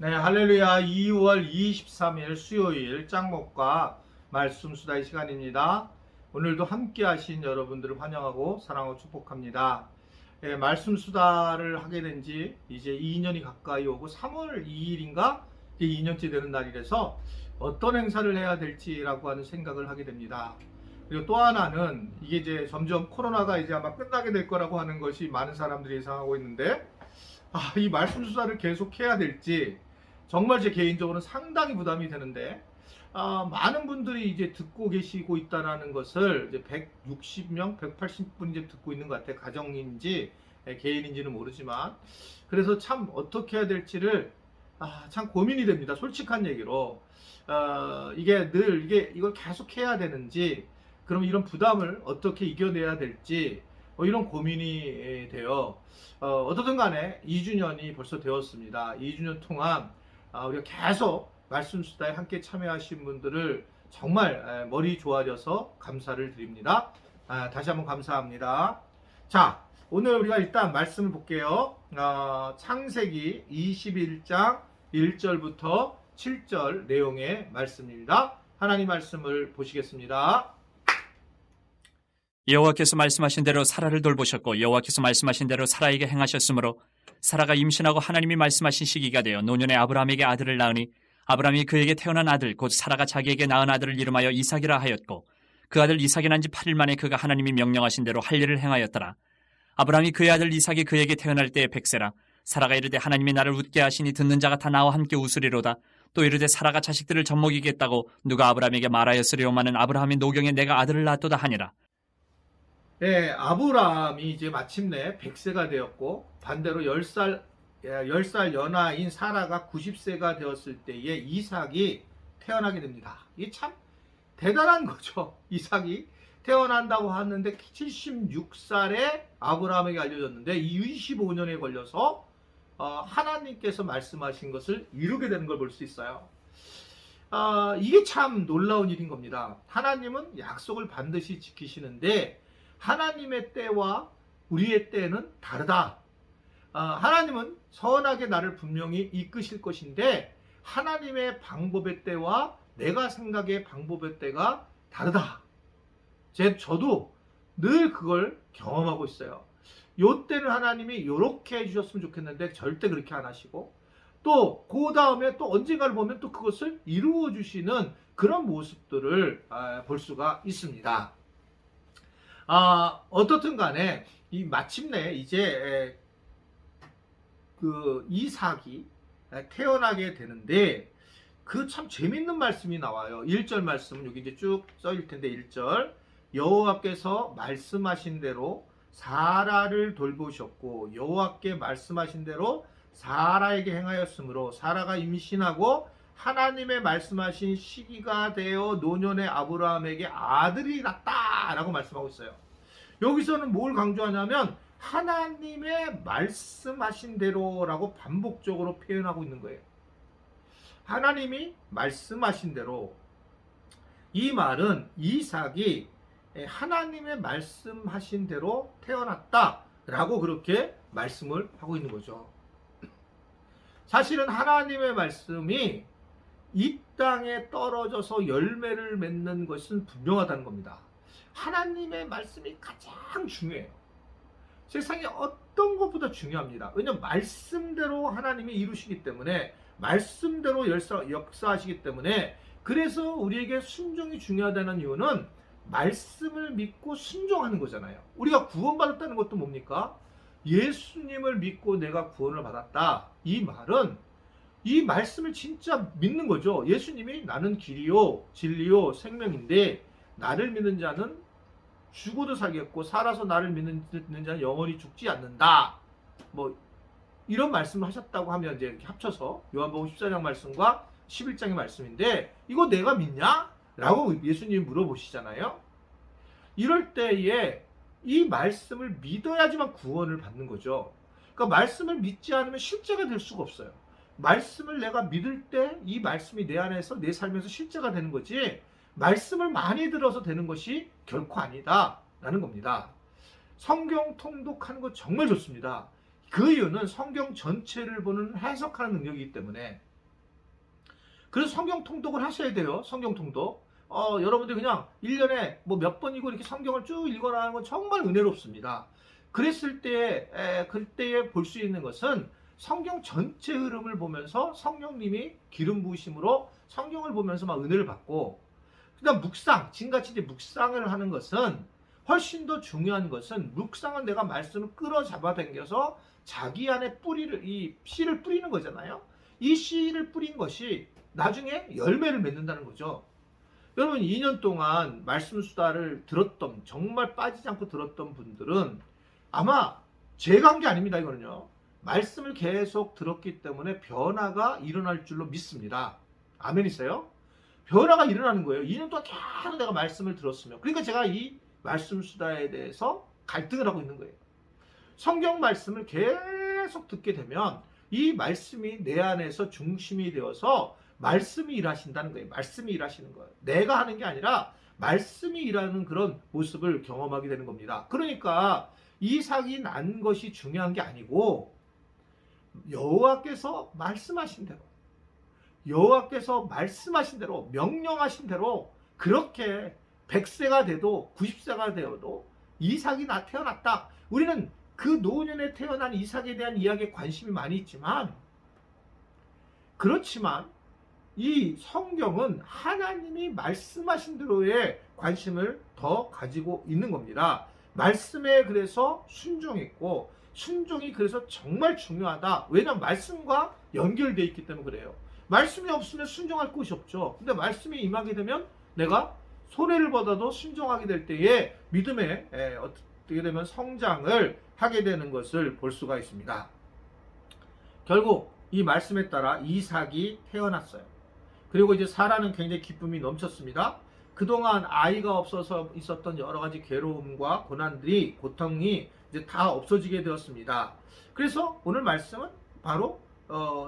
네, 할렐루야. 2월 23일 수요일 짱목과 말씀 수다의 시간입니다. 오늘도 함께 하신 여러분들을 환영하고 사랑하고 축복합니다. 말씀 수다를 하게 된 지 이제 2년이 가까이 오고 3월 2일인가 2년째 되는 날이라서 어떤 행사를 해야 될지라고 하는 생각을 하게 됩니다. 그리고 또 하나는 이게 이제 점점 코로나가 이제 아마 끝나게 될 거라고 하는 것이 많은 사람들이 예상하고 있는데 이 말씀 수다를 계속 해야 될지 정말 제 개인적으로는 상당히 부담이 되는데 많은 분들이 이제 듣고 계시고 있다는 것을 이제 160명, 180분 이제 듣고 있는 것 같아요. 가정인지 개인인지는 모르지만 그래서 참 어떻게 해야 될지를 참 고민이 됩니다. 솔직한 얘기로 이게 늘 이걸 계속 해야 되는지 그럼 이런 부담을 어떻게 이겨내야 될지 이런 고민이 돼요. 어떻든 간에 2주년이 벌써 되었습니다. 2주년 동안 우리가 계속 말씀 수다에 함께 참여하신 분들을 정말 머리 좋아져서 감사를 드립니다. 다시 한번 감사합니다. 자, 오늘 우리가 일단 말씀을 볼게요. 창세기 21장 1절부터 7절 내용의 말씀입니다. 하나님 말씀을 보시겠습니다. 여호와께서 말씀하신 대로 사라를 돌보셨고 여호와께서 말씀하신 대로 사라에게 행하셨으므로 사라가 임신하고 하나님이 말씀하신 시기가 되어 노년에 아브라함에게 아들을 낳으니 아브라함이 그에게 태어난 아들 곧 사라가 자기에게 낳은 아들을 이름하여 이삭이라 하였고 그 아들 이삭이 난 지 8일 만에 그가 하나님이 명령하신 대로 할 일을 행하였더라. 아브라함이 그의 아들 이삭이 그에게 태어날 때에 100세라. 사라가 이르되 하나님이 나를 웃게 하시니 듣는 자가 다 나와 함께 웃으리로다. 또 이르되 사라가 자식들을 젖먹이겠다고 누가 아브라함에게 말하였으리오마는 아브라함이 노경에 내가 아들을 낳았도다 하니라. 네, 아브라함이 이제 마침내 100세가 되었고 반대로 10살 연하인 사라가 90세가 되었을 때에 이삭이 태어나게 됩니다. 이게 참 대단한 거죠. 이삭이 태어난다고 하는데 76살에 아브라함에게 알려졌는데 25년에 걸려서 하나님께서 말씀하신 것을 이루게 되는 걸 볼 수 있어요. 이게 참 놀라운 일인 겁니다. 하나님은 약속을 반드시 지키시는데 하나님의 때와 우리의 때는 다르다. 하나님은 선하게 나를 분명히 이끄실 것인데 하나님의 방법의 때와 내가 생각의 방법의 때가 다르다. 저도 늘 그걸 경험하고 있어요. 요 때는 하나님이 이렇게 해주셨으면 좋겠는데 절대 그렇게 안 하시고 또 그 다음에 또 언젠가를 보면 또 그것을 이루어 주시는 그런 모습들을 볼 수가 있습니다. 어떻든 간에 이 마침내 이제 그 이삭이 태어나게 되는데 그 참 재밌는 말씀이 나와요. 1절 말씀은 여기 이제 쭉 써일 텐데 1절 여호와께서 말씀하신 대로 사라를 돌보셨고 여호와께 말씀하신 대로 사라에게 행하였으므로 사라가 임신하고 하나님의 말씀하신 시기가 되어 노년의 아브라함에게 아들이 낳았다라고 말씀하고 있어요. 여기서는 뭘 강조하냐면 하나님의 말씀하신 대로라고 반복적으로 표현하고 있는 거예요. 하나님이 말씀하신 대로, 이 말은 이삭이 하나님의 말씀하신 대로 태어났다라고 그렇게 말씀을 하고 있는 거죠. 사실은 하나님의 말씀이 이 땅에 떨어져서 열매를 맺는 것은 분명하다는 겁니다. 하나님의 말씀이 가장 중요해요. 세상에 어떤 것보다 중요합니다. 왜냐하면 말씀대로 하나님이 이루시기 때문에 말씀대로 역사하시기 때문에 그래서 우리에게 순종이 중요하다는 이유는 말씀을 믿고 순종하는 거잖아요. 우리가 구원받았다는 것도 뭡니까? 예수님을 믿고 내가 구원을 받았다. 이 말은 이 말씀을 진짜 믿는 거죠. 예수님이 나는 길이요 진리요 생명인데 나를 믿는 자는 죽어도 살겠고 살아서 나를 믿는 자는 영원히 죽지 않는다. 뭐 이런 말씀을 하셨다고 하면 이제 이렇게 합쳐서 요한복음 14장 말씀과 11장의 말씀인데 이거 내가 믿냐? 라고 예수님이 물어보시잖아요. 이럴 때에 이 말씀을 믿어야지만 구원을 받는 거죠. 그러니까 말씀을 믿지 않으면 실제가 될 수가 없어요. 말씀을 내가 믿을 때 이 말씀이 내 안에서 내 삶에서 실제가 되는 거지 말씀을 많이 들어서 되는 것이 결코 아니다 라는 겁니다. 성경 통독하는 거 정말 좋습니다. 그 이유는 성경 전체를 보는 해석하는 능력이기 때문에 그래서 성경 통독을 하셔야 돼요. 성경 통독. 여러분들 그냥 1년에 뭐 몇 번이고 이렇게 성경을 쭉 읽어나가는 건 정말 은혜롭습니다. 그랬을 때, 그때에 볼 수 있는 것은 성경 전체 흐름을 보면서 성령님이 기름 부으심으로 성경을 보면서 막 은혜를 받고, 그다음 묵상, 지금같이 이제 묵상을 하는 것은 훨씬 더 중요한 것은, 묵상은 내가 말씀을 끌어잡아 당겨서 자기 안에 뿌리를, 이 씨를 뿌리는 거잖아요. 이 씨를 뿌린 것이 나중에 열매를 맺는다는 거죠. 여러분 2년 동안 말씀 수다를 들었던, 정말 빠지지 않고 들었던 분들은 아마 제가 한 게 아닙니다. 이거는요, 말씀을 계속 들었기 때문에 변화가 일어날 줄로 믿습니다. 아멘이세요? 변화가 일어나는 거예요. 2년 동안 계속 내가 말씀을 들었으면. 그러니까 제가 이 말씀 수다에 대해서 갈등을 하고 있는 거예요. 성경 말씀을 계속 듣게 되면 이 말씀이 내 안에서 중심이 되어서 말씀이 일하신다는 거예요. 말씀이 일하시는 거예요. 내가 하는 게 아니라 말씀이 일하는 그런 모습을 경험하게 되는 겁니다. 그러니까 이삭이 난 것이 중요한 게 아니고, 여호와께서 말씀하신 대로, 여호와께서 말씀하신 대로, 명령하신 대로 그렇게 100세가 돼도 90세가 되어도 이삭이 태어났다. 우리는 그 노년에 태어난 이삭에 대한 이야기에 관심이 많이 있지만, 그렇지만 이 성경은 하나님이 말씀하신 대로의 관심을 더 가지고 있는 겁니다. 말씀에 그래서 순종했고, 순종이 그래서 정말 중요하다. 왜냐하면 말씀과 연결되어 있기 때문에 그래요. 말씀이 없으면 순종할 곳이 없죠. 근데 말씀이 임하게 되면 내가 손해를 보다도 순종하게 될 때에 믿음의 어떻게 되면 성장을 하게 되는 것을 볼 수가 있습니다. 결국 이 말씀에 따라 이삭이 태어났어요. 그리고 이제 사라는 굉장히 기쁨이 넘쳤습니다. 그동안 아이가 없어서 있었던 여러 가지 괴로움과 고난들이, 고통이 이제 다 없어지게 되었습니다. 그래서 오늘 말씀은 바로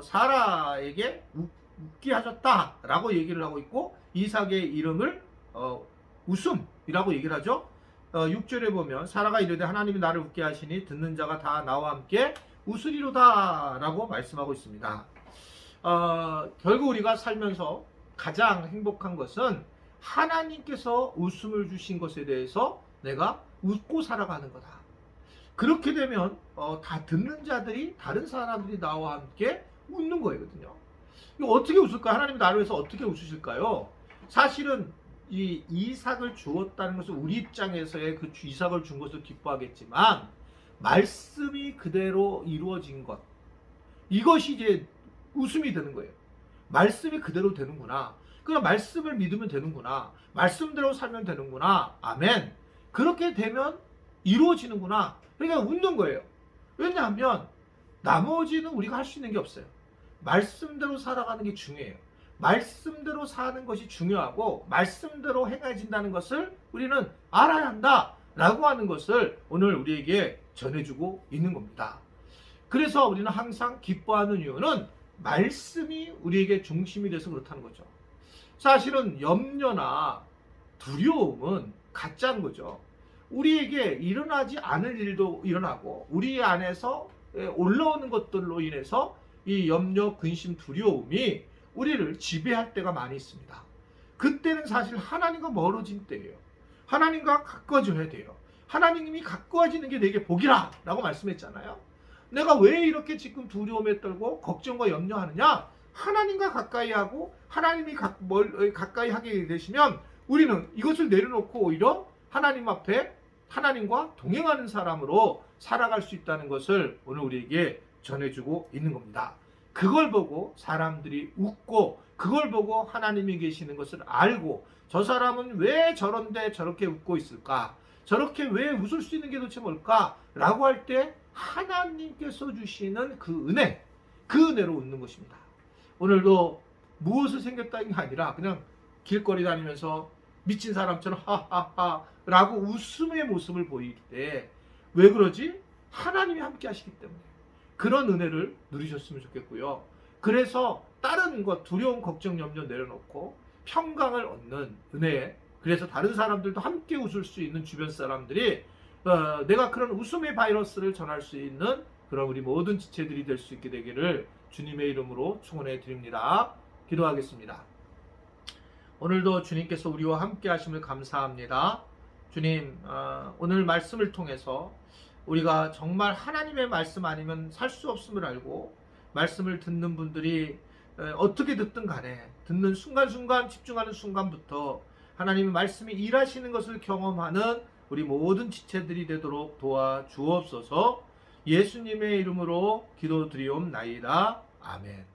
사라에게 웃게 하셨다라고 얘기를 하고 있고, 이삭의 이름을 웃음이라고 얘기를 하죠. 6절에 보면 사라가 이르되 하나님이 나를 웃게 하시니 듣는 자가 다 나와 함께 웃으리로다 라고 말씀하고 있습니다. 결국 우리가 살면서 가장 행복한 것은 하나님께서 웃음을 주신 것에 대해서 내가 웃고 살아가는 거다. 그렇게 되면 다 듣는 자들이, 다른 사람들이 나와 함께 웃는 거거든요. 이거 어떻게 웃을까요? 하나님 나를 위해서 어떻게 웃으실까요? 사실은 이 이삭을 주었다는 것은 우리 입장에서의 그 이삭을 준 것을 기뻐하겠지만, 말씀이 그대로 이루어진 것, 이것이 이제 웃음이 되는 거예요. 말씀이 그대로 되는구나. 그러니까 말씀을 믿으면 되는구나. 말씀대로 살면 되는구나. 아멘. 그렇게 되면 이루어지는구나. 그러니까 웃는 거예요. 왜냐하면 나머지는 우리가 할 수 있는 게 없어요. 말씀대로 살아가는 게 중요해요. 말씀대로 사는 것이 중요하고, 말씀대로 행해진다는 것을 우리는 알아야 한다 라고 하는 것을 오늘 우리에게 전해주고 있는 겁니다. 그래서 우리는 항상 기뻐하는 이유는 말씀이 우리에게 중심이 돼서 그렇다는 거죠. 사실은 염려나 두려움은 가짜인 거죠. 우리에게 일어나지 않을 일도 일어나고, 우리 안에서 올라오는 것들로 인해서 이 염려, 근심, 두려움이 우리를 지배할 때가 많이 있습니다. 그때는 사실 하나님과 멀어진 때예요. 하나님과 가까워져야 돼요. 하나님이 가까워지는 게 내게 복이라 라고 말씀했잖아요. 내가 왜 이렇게 지금 두려움에 떨고 걱정과 염려하느냐? 하나님과 가까이 하고 하나님이 가까이 하게 되시면 우리는 이것을 내려놓고 오히려 하나님 앞에 하나님과 동행하는 사람으로 살아갈 수 있다는 것을 오늘 우리에게 전해주고 있는 겁니다. 그걸 보고 사람들이 웃고, 그걸 보고 하나님이 계시는 것을 알고, 저 사람은 왜 저런데 저렇게 웃고 있을까? 저렇게 왜 웃을 수 있는 게 도대체 뭘까? 라고 할 때 하나님께서 주시는 그 은혜, 그 은혜로 웃는 것입니다. 오늘도 무엇을 생겼다는 게 아니라 그냥 길거리 다니면서 미친 사람처럼 하하하 라고 웃음의 모습을 보일 때 왜 그러지? 하나님이 함께 하시기 때문에 그런 은혜를 누리셨으면 좋겠고요. 그래서 다른 것, 두려움, 걱정, 염려 내려놓고 평강을 얻는 은혜, 그래서 다른 사람들도 함께 웃을 수 있는 주변 사람들이 내가 그런 웃음의 바이러스를 전할 수 있는 그런 우리 모든 지체들이 될 수 있게 되기를 주님의 이름으로 축원해 드립니다. 기도하겠습니다. 오늘도 주님께서 우리와 함께 하심을 감사합니다. 주님, 오늘 말씀을 통해서 우리가 정말 하나님의 말씀 아니면 살 수 없음을 알고 말씀을 듣는 분들이 어떻게 듣든 간에 듣는 순간순간 집중하는 순간부터 하나님의 말씀이 일하시는 것을 경험하는 우리 모든 지체들이 되도록 도와주옵소서. 예수님의 이름으로 기도드리옵나이다. 아멘.